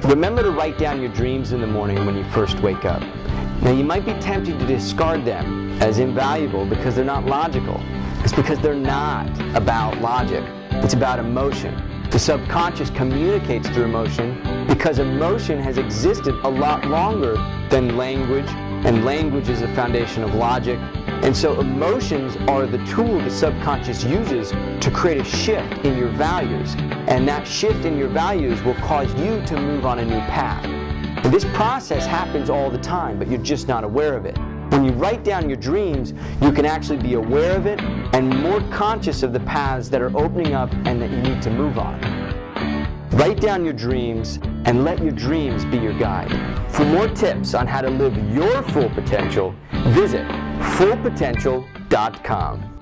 Remember to write down your dreams in the morning when you first wake up. Now you might be tempted to discard them as invaluable because they're not logical. It's because they're not about logic. It's about emotion. The subconscious communicates through emotion because emotion has existed a lot longer than language, and language is the foundation of logic. And so emotions are the tool the subconscious uses to create a shift in your values. And that shift in your values will cause you to move on a new path. And this process happens all the time, but you're just not aware of it. When you write down your dreams, you can actually be aware of it and more conscious of the paths that are opening up and that you need to move on. Write down your dreams and let your dreams be your guide. For more tips on how to live your full potential, visit fullpotential.com.